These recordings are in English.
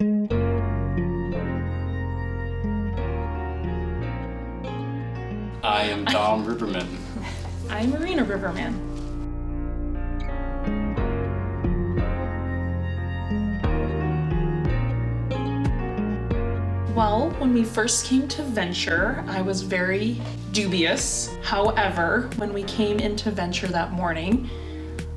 I am Tom Riverman. I'm Marina Riverman. Well, when we first came to Venture, I was very dubious. However, when we came into Venture that morning,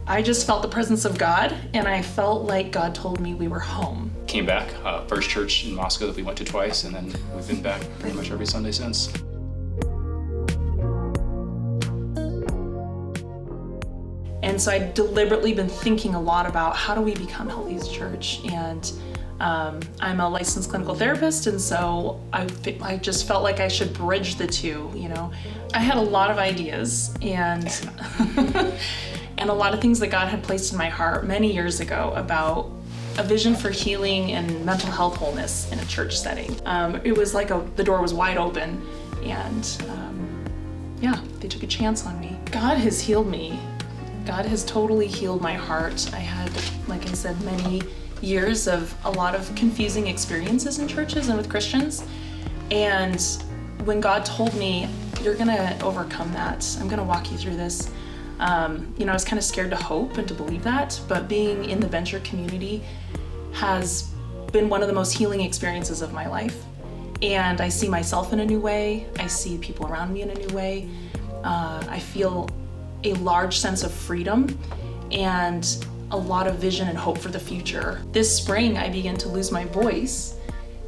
I just felt the presence of God, and I felt like God told me we were home. Came back, first church in Moscow that we went to twice, and then we've been back pretty much every Sunday since. And so I'd deliberately been thinking a lot about how do we become healthy as a church. And I'm a licensed clinical therapist, and so I just felt like I should bridge the two, you know. I had a lot of ideas and and a lot of things that God had placed in my heart many years ago about a vision for healing and mental health wholeness in a church setting. It was like the door was wide open, and they took a chance on me. God has healed me. God has totally healed my heart. I had, like I said, many years of a lot of confusing experiences in churches and with Christians. And when God told me, you're gonna overcome that, I'm gonna walk you through this, I was kind of scared to hope and to believe that, but being in the Venture community has been one of the most healing experiences of my life. And I see myself in a new way. I see people around me in a new way. I feel a large sense of freedom and a lot of vision and hope for the future. This spring, I began to lose my voice,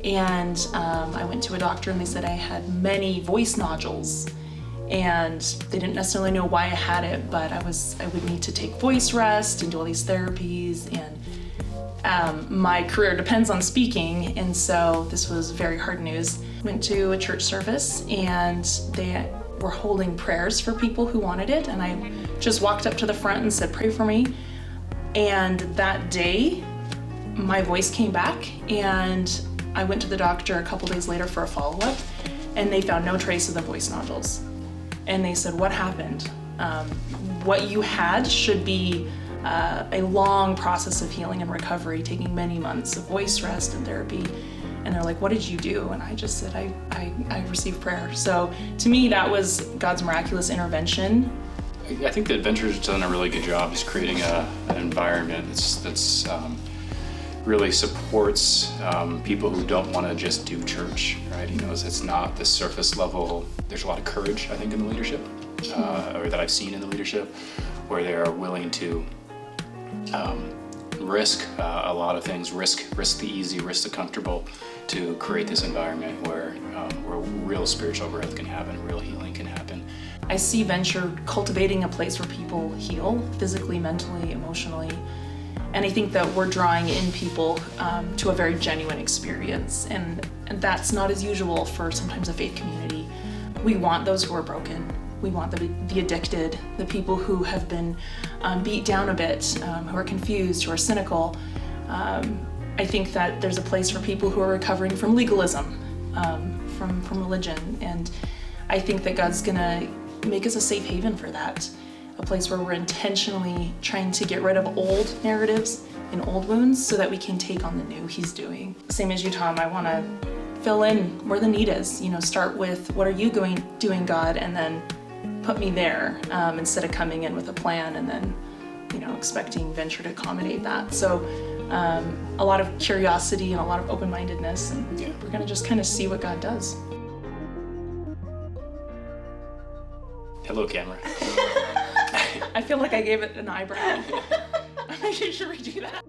and I went to a doctor and they said I had many voice nodules, and they didn't necessarily know why I had it, but I would need to take voice rest and do all these therapies, and my career depends on speaking, and so this was very hard news. Went to a church service, and they were holding prayers for people who wanted it, and I just walked up to the front and said, pray for me. And that day, my voice came back, and I went to the doctor a couple days later for a follow-up, and they found no trace of the voice nodules. And they said, what happened? What you had should be a long process of healing and recovery, taking many months of voice rest and therapy. And they're like, what did you do? And I just said, I received prayer. So to me, that was God's miraculous intervention. I think that Venture's done a really good job is creating an environment that's really supports people who don't want to just do church, right? It's not the surface level. There's a lot of courage, I think, in the leadership, or that I've seen in the leadership, where they are willing to risk a lot of things, risk the easy, risk the comfortable, to create this environment where real spiritual growth can happen, real healing can happen. I see Venture cultivating a place where people heal physically, mentally, emotionally, and I think that we're drawing in people to a very genuine experience, and that's not as usual for sometimes a faith community. We want those who are broken. We want the addicted, the people who have been beat down a bit, who are confused, who are cynical. I think that there's a place for people who are recovering from legalism, from religion, and I think that God's gonna make us a safe haven for that, a place where we're intentionally trying to get rid of old narratives and old wounds so that we can take on the new He's doing. Same as you, Tom, I want to fill in where the need is. Start with what are you doing, God, and then put me there, instead of coming in with a plan and then expecting Venture to accommodate that. So a lot of curiosity and a lot of open-mindedness, and we're going to just kind of see what God does. Hello, camera. I feel like I gave it an eyebrow. Should we do that?